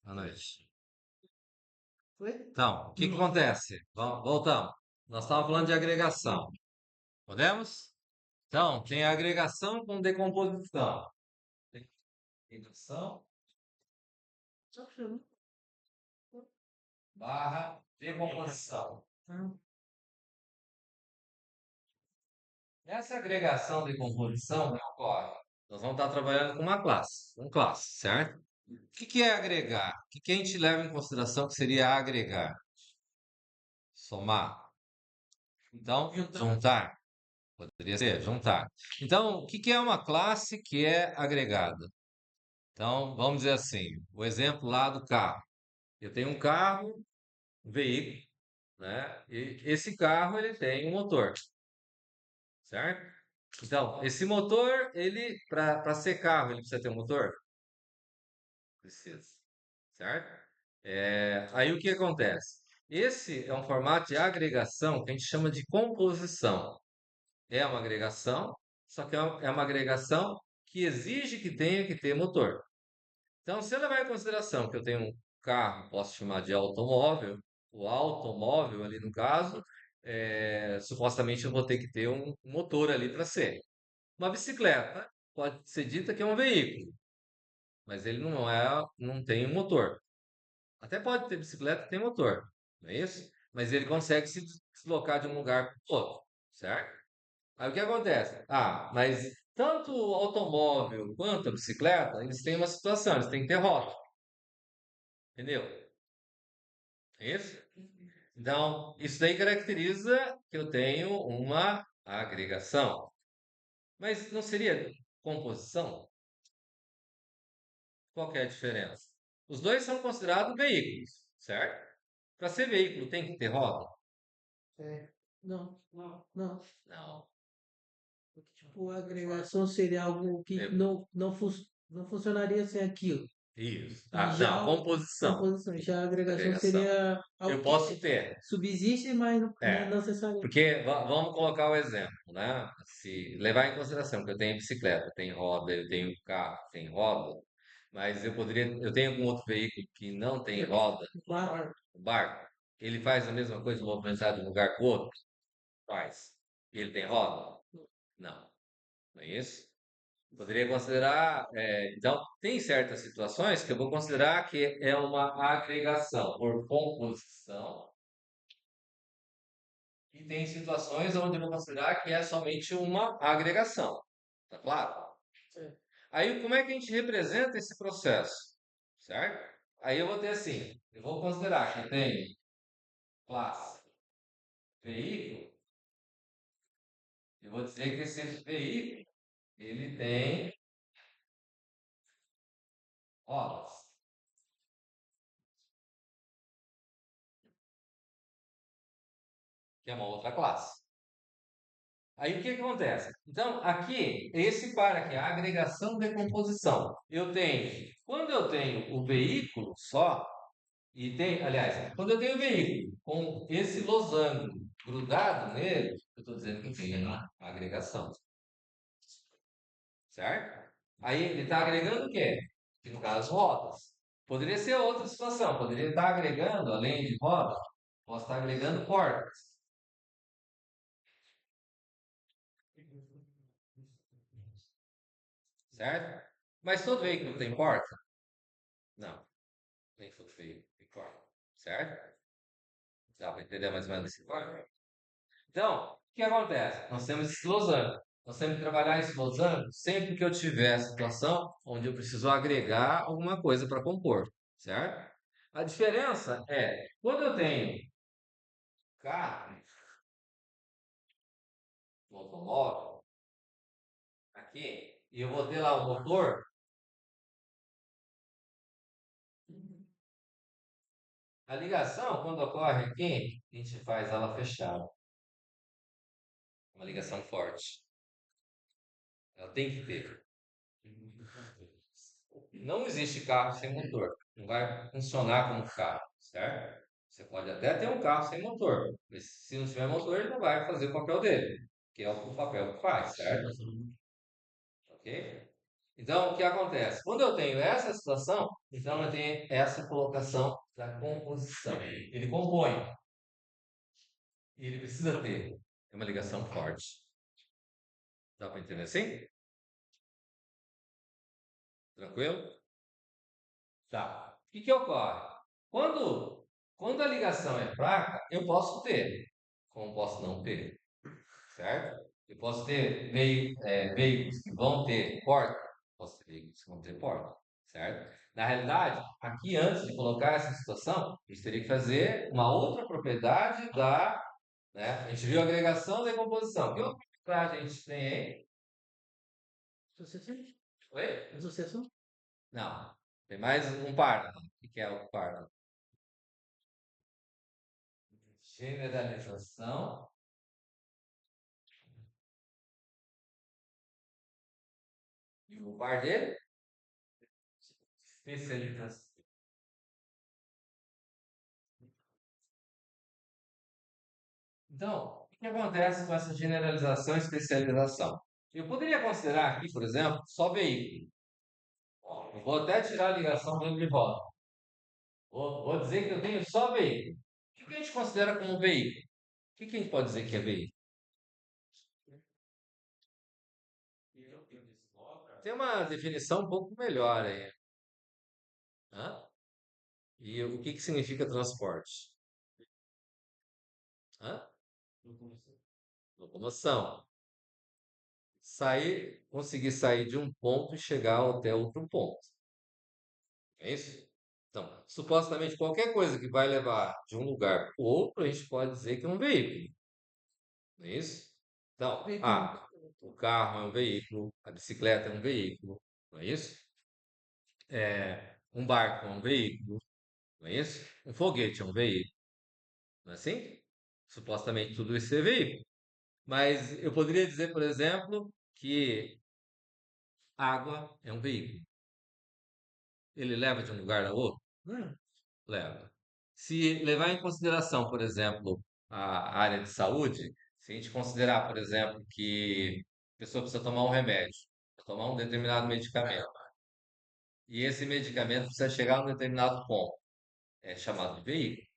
Boa noite. Foi? Então, o que que acontece? Voltamos. Nós estávamos falando de agregação. Podemos? Então, tem agregação com decomposição. Tem agregação barra decomposição. Essa agregação e decomposição que ocorre. Nós vamos estar trabalhando com uma classe, certo? O que que é agregar? O que que a gente leva em consideração que seria agregar? Somar. Então, juntar. Poderia ser, juntar. Então, o que que é uma classe que é agregada? Então, vamos dizer assim, o exemplo lá do carro. Eu tenho um carro, um veículo, né? E esse carro ele tem um motor, certo? Então, esse motor, ele para ser carro, ele precisa ter um motor? Precisa, certo? Aí o que acontece? Esse é um formato de agregação que a gente chama de composição. É uma agregação, só que é uma agregação que exige que tenha que ter motor. Então, se eu levar em consideração que eu tenho um carro, posso chamar de automóvel, o automóvel ali no caso, supostamente eu vou ter que ter um motor ali para ser. Uma bicicleta pode ser dita que é um veículo, mas ele não tem um motor. Até pode ter bicicleta que tem motor, não é isso? Mas ele consegue se deslocar de um lugar para o outro, certo? Aí o que acontece? Ah, mas tanto o automóvel quanto a bicicleta, eles têm uma situação, eles têm que ter roda, entendeu? É isso? Então, isso daí caracteriza que eu tenho uma agregação. Mas não seria composição? Qual que é a diferença? Os dois são considerados veículos, certo? Para ser veículo tem que ter roda? É, não, não. Não. Porque, tipo, a agregação seria algo que Eu- não funcionaria sem aquilo. Isso. E Ah, já não, a composição. composição, já a agregação Agregação. seria Eu algo que posso ter. subsiste, mas não é É. necessário. Porque vamos colocar o exemplo, né? Se levar em consideração que eu tenho bicicleta, tem roda, eu tenho carro, tem roda, mas eu tenho algum outro veículo que não tem roda, Claro. o barco, ele faz a mesma coisa movimentar de um lugar para o outro? Faz. E ele tem roda? Não. Não é isso? Poderia considerar, então, tem certas situações que eu vou considerar que é uma agregação por composição, e tem situações onde eu vou considerar que é somente uma agregação. Tá claro? É. Aí, como é que a gente representa esse processo? Certo? Aí eu vou ter assim, eu vou considerar que tem classe veículo, eu vou dizer que esse veículo, ele tem rodas, que é uma outra classe. Aí o que que acontece? Então, aqui, esse para aqui, a agregação de decomposição. Quando eu tenho o veículo só, aliás, quando eu tenho o veículo com esse losango grudado nele, eu estou dizendo que tem a agregação, certo? Aí ele está agregando o quê? Que no caso, rodas. Poderia ser outra situação, poderia estar agregando, além de rodas, posso estar agregando portas, certo? Mas todo veículo tem porta? Não, nem todo veículo tem porta, certo? Dá para entender mais ou menos esse ponto? Então, o que acontece? Nós temos esse losango. Nós temos que trabalhar esse losango sempre que eu tiver a situação onde eu preciso agregar alguma coisa para compor, certo? A diferença é, quando eu tenho carro, um automóvel, aqui, e eu vou ter lá o motor, a ligação, quando ocorre aqui, a gente faz ela fechada. Uma ligação forte. Ela tem que ter. Não existe carro sem motor. Não vai funcionar como carro, certo? Você pode até ter um carro sem motor, mas se não tiver motor, ele não vai fazer o papel dele, que é o papel que faz, certo? Ok? Então, o que acontece? Quando eu tenho essa situação, então eu tenho essa colocação da composição. Ele compõe, e ele precisa ter uma ligação forte. Dá para entender assim? Tranquilo? Tá. O que que ocorre? Quando, quando a ligação é fraca, eu posso ter, como posso não ter, certo? Eu posso ter veículos que vão ter porta, posso ter veículos que vão ter porta, certo? Na realidade, aqui antes de colocar essa situação, a gente teria que fazer uma outra propriedade da, né? A gente viu a agregação e decomposição. Que outra propriedade a gente tem aí? Associação? Oi? Associação? Não. Tem mais um par. Né? O que que é o par? Generalização e o par dele? Especialização. Então, o que acontece com essa generalização e especialização? Eu poderia considerar aqui, por exemplo, só veículo. Ó, eu vou até tirar a ligação dele de volta. Vou dizer que eu tenho só veículo. O que que a gente considera como veículo? O que que a gente pode dizer que é veículo? Tem uma definição um pouco melhor aí. Hã? E o que que significa transporte? Hã? Locomoção. Sair, conseguir sair de um ponto e chegar até outro ponto. É isso? Então, supostamente qualquer coisa que vai levar de um lugar para o outro, a gente pode dizer que é um veículo. Não é isso? Então, Veículo. o carro é um veículo, a bicicleta é um veículo, não é isso? Um barco é um veículo, não é isso? Um foguete é um veículo, não é assim? Supostamente tudo isso é veículo. Mas eu poderia dizer, por exemplo, que água é um veículo. Ele leva de um lugar a outro? Leva. Se levar em consideração, por exemplo, a área de saúde, se a gente considerar, por exemplo, que a pessoa precisa tomar um remédio, tomar um determinado medicamento, e esse medicamento precisa chegar a um determinado ponto, é chamado de veículo,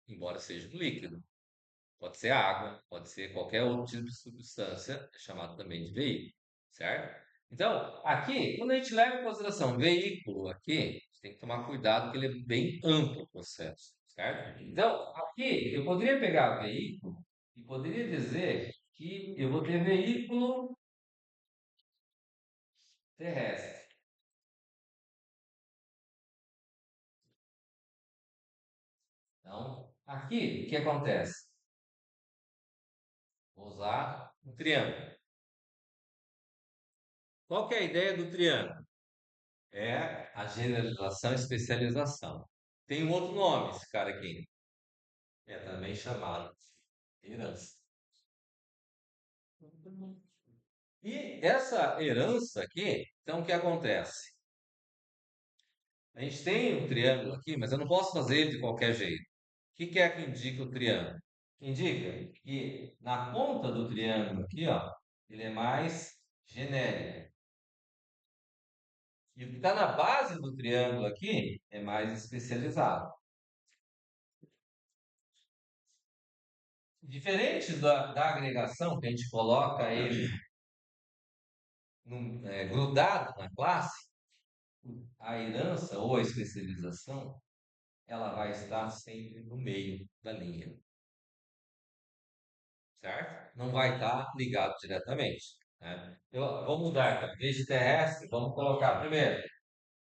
embora seja um líquido. Pode ser água, pode ser qualquer outro tipo de substância, é chamado também de veículo, certo? Então, aqui, quando a gente leva em consideração veículo aqui, a gente tem que tomar cuidado que ele é bem amplo o processo, certo? Então, aqui, eu poderia pegar veículo e poderia dizer que eu vou ter veículo terrestre. Então, aqui, o que acontece? Vou usar um triângulo. Qual que é a ideia do triângulo? É a generalização e especialização. Tem um outro nome, esse cara aqui. É também chamado de herança. E essa herança aqui, então o que acontece? A gente tem um triângulo aqui, mas eu não posso fazer ele de qualquer jeito. O que que é que indica o triângulo? Indica que na ponta do triângulo aqui, ó, ele é mais genérico. E o que está na base do triângulo aqui é mais especializado. Diferente da agregação, que a gente coloca ele grudado na classe, a herança ou a especialização, ela vai estar sempre no meio da linha, certo? Não vai estar ligado diretamente. Né? Vou mudar aqui. Em vez de terrestre, vamos colocar primeiro,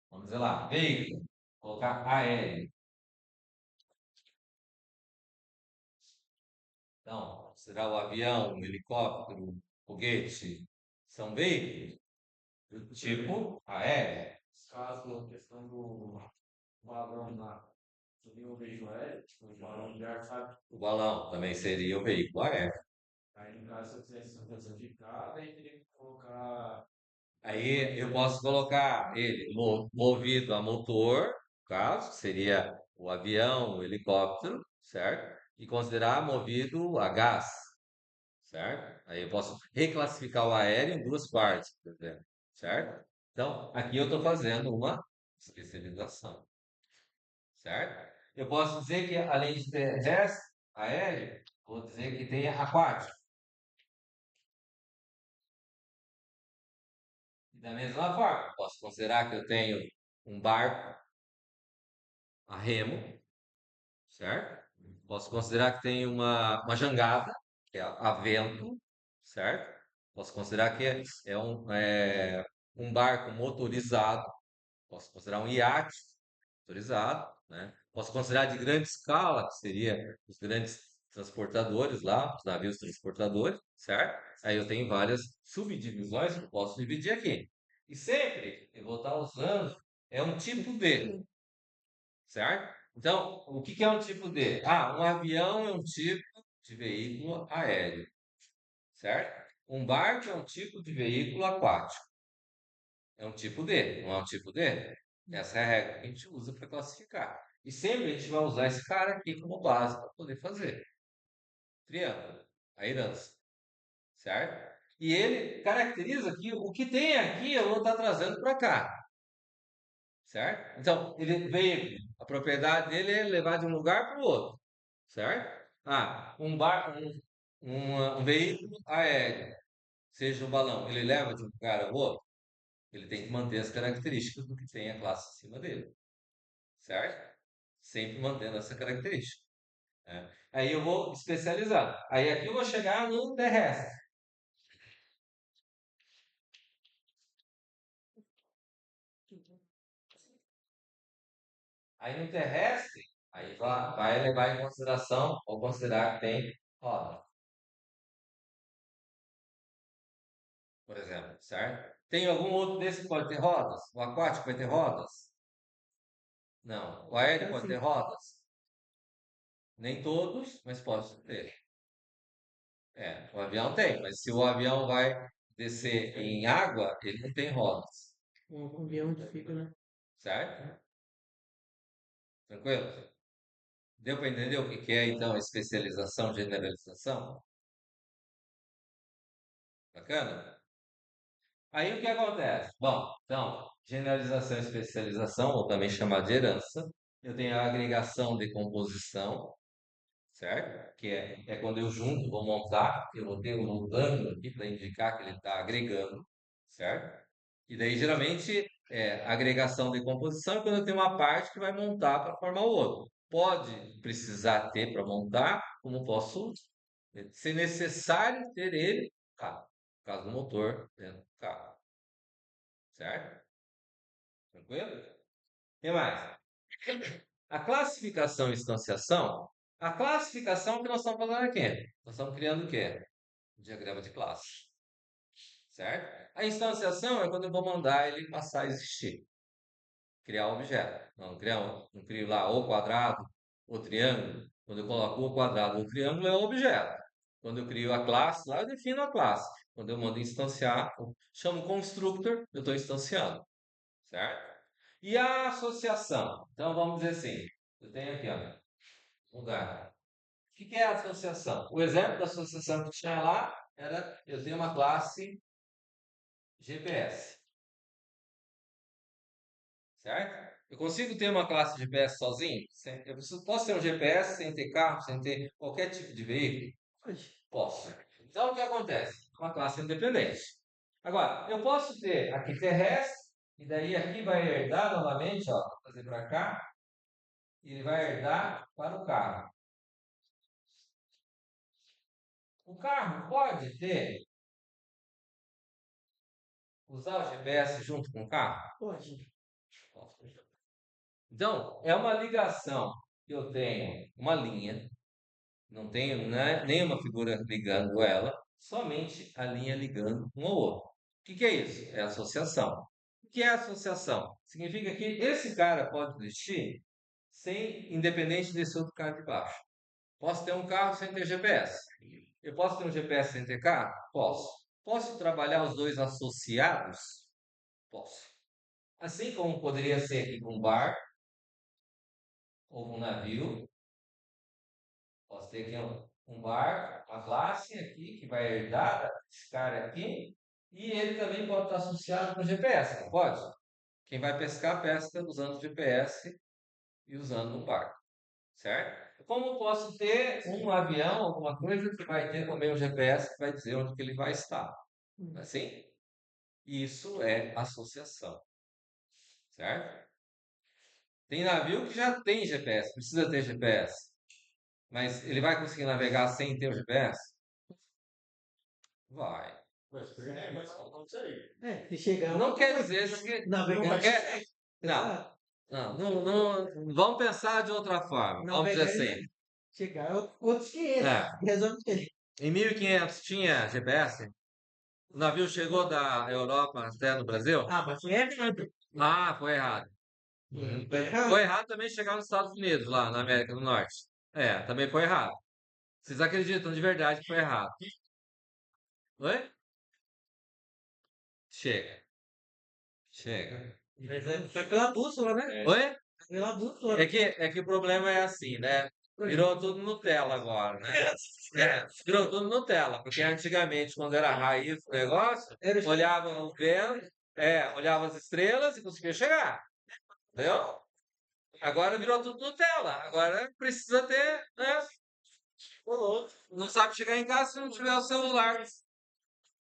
vamos dizer lá, veículo, colocar aéreo. Então, será o avião, o helicóptero, o foguete, são veículos do tipo aéreo. Caso a questão do balão lá, seria um veículo aéreo, tipo, um balão de ar, sabe? O balão também seria o veículo aéreo. Aí, no caso, se eu quisesse fazer de cada, aí teria que colocar. Aí eu posso colocar ele movido a motor, no caso, seria o avião, o helicóptero, certo? E considerar movido a gás, certo? Aí eu posso reclassificar o aéreo em duas partes, por exemplo, certo? Então, aqui eu estou fazendo uma especialização, certo? Eu posso dizer que, além de terrestre, aéreo, vou dizer que tem aquático. Da mesma forma, posso considerar que eu tenho um barco a remo, certo? Posso considerar que tenho uma jangada, que é a vento, certo? Posso considerar que um barco motorizado, posso considerar um iate motorizado, né? Posso considerar de grande escala, que seria os grandes transportadores lá, os navios transportadores, certo? Aí eu tenho várias subdivisões que eu posso dividir aqui. E sempre eu vou estar usando um tipo de, certo? Então, o que é um tipo de? Um avião é um tipo de veículo aéreo, certo? Um barco é um tipo de veículo aquático. É um tipo D, não é um tipo D? Essa é a regra que a gente usa para classificar. E sempre a gente vai usar esse cara aqui como base para poder fazer. Triângulo, a herança, certo? E ele caracteriza que o que tem aqui eu vou estar trazendo para cá, certo? Então, ele veio, a propriedade dele é levar de um lugar para o outro, certo? Um veículo aéreo, seja um balão, ele leva de um lugar ao outro, ele tem que manter as características do que tem a classe acima dele, certo? Sempre mantendo essa característica, né? Aí eu vou especializar. Aí aqui eu vou chegar no terrestre. Aí no terrestre, aí vai levar em consideração, ou considerar que tem roda, por exemplo, certo? Tem algum outro desse que pode ter rodas? O aquático vai ter rodas? Não. O aéreo pode ter Assim, rodas? Nem todos, mas pode ter. O avião tem, mas se o avião vai descer em água, ele não tem rodas, um avião onde fica, né? certo? Tranquilo? Deu para entender o que que é então especialização, generalização? Bacana? Aí o que acontece? Bom, então, generalização e especialização, ou também chamada de herança, eu tenho a agregação de composição, certo? Que é quando eu junto, vou montar, eu vou ter um montando aqui para indicar que ele está agregando, certo? E daí, geralmente, agregação de composição é quando eu tenho uma parte que vai montar para formar o outro. Pode precisar ter para montar, como posso ser necessário ter ele, no carro, no caso do motor dentro do carro, certo? Tranquilo? O que mais? A classificação e instanciação. A classificação é o que nós estamos fazendo aqui. Nós estamos criando o quê? Um diagrama de classe. Certo? A instanciação é quando eu vou mandar ele passar a existir. Criar um objeto. Não crio lá o quadrado, o triângulo. Quando eu coloco o quadrado ou o triângulo, é o objeto. Quando eu crio a classe, lá eu defino a classe. Quando eu mando instanciar, eu chamo constructor, eu estou instanciando. Certo? E a associação? Então vamos dizer assim, eu tenho aqui, ó, lugar. O que é a associação? O exemplo da associação que tinha lá era, eu tenho uma classe GPS, certo? Eu consigo ter uma classe GPS sozinho? Posso ter um GPS sem ter carro, sem ter qualquer tipo de veículo? Pode. Posso. Então o que acontece? Uma classe independente. Agora, eu posso ter aqui terrestre, e daí aqui vai herdar novamente, ó, vou fazer para cá, e ele vai herdar para o carro. O carro pode usar o GPS junto com o carro? Pode. Então, é uma ligação que eu tenho uma linha, não tenho nenhuma figura ligando ela, somente a linha ligando um ao outro. O que é isso? É associação. O que é associação? Significa que esse cara pode existir independente desse outro cara de baixo. Posso ter um carro sem ter GPS. Eu posso ter um GPS sem ter carro? Posso. Posso trabalhar os dois associados? Posso. Assim como poderia ser aqui com um bar ou um navio, posso ter aqui um barco, uma classe aqui que vai herdar esse cara aqui, E ele também pode estar associado com GPS, não pode? Quem vai pescar, pesca usando GPS e usando um barco, certo? Como eu posso ter um avião, alguma coisa que vai ter também um GPS que vai dizer onde que ele vai estar? Assim? Isso é associação, certo? Tem navio que já tem GPS, precisa ter GPS, mas ele vai conseguir navegar sem ter o GPS? Vai. Mas não sei. Se chegar Não quer dizer que navegar. não quer. Não, vamos pensar de outra forma. Vamos dizer assim. Chegar é outros 500. É, Resolve ele. em 1500 tinha GPS? O navio chegou da Europa até no Brasil? Mas foi errado. Ah, foi errado. Foi errado. Foi errado também chegar nos Estados Unidos, lá na América do Norte. É, também foi errado. Vocês acreditam de verdade que foi errado? Oi? Chega. Chega. Foi pela bússola, né? Oi? Pela bússola. É que o problema é assim, né? Virou tudo Nutella agora, né? Virou tudo Nutella, porque antigamente, quando era raiz o negócio, olhava o vento, olhava as estrelas e conseguia chegar. Entendeu? Agora virou tudo Nutella. Agora precisa ter, né? Não sabe chegar em casa se não tiver o celular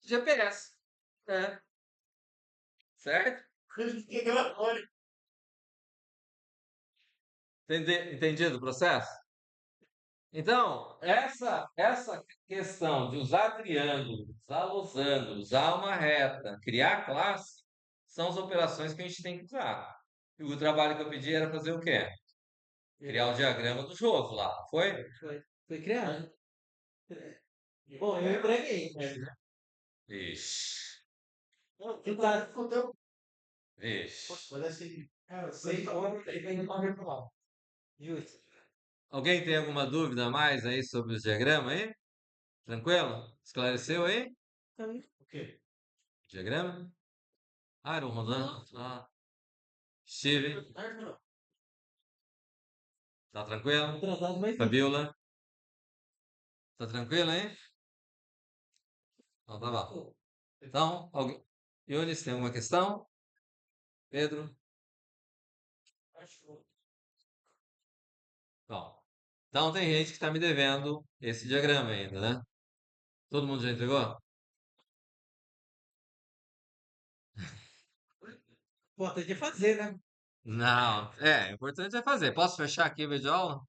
GPS, né? Certo? Entendido o processo? Então, essa questão de usar triângulo, usar losango, usar uma reta, criar classe, são as operações que a gente tem que usar. E o trabalho que eu pedi era fazer o quê? Criar o diagrama do jogo lá, não foi? Foi criado. Bom, eu entreguei. Vixe, E tá. vixe. Parece. Sei como ele vem para reclamar. Justo. Alguém tem alguma dúvida a mais aí sobre os diagramas aí? Tranquilo? Esclareceu aí? O quê? Diagrama? Ah, era o Rodan? Ah, Steve, tá tranquilo? Atrasado, mas Fabiola, tá tranquilo aí? Então tá bom. Então, alguém... Yunis, tem alguma questão? Pedro? Bom. Então tem gente que está me devendo esse diagrama ainda, né? Todo mundo já entregou? importante é fazer, né? Não. É, o importante é fazer. Posso fechar aqui o vídeo aula?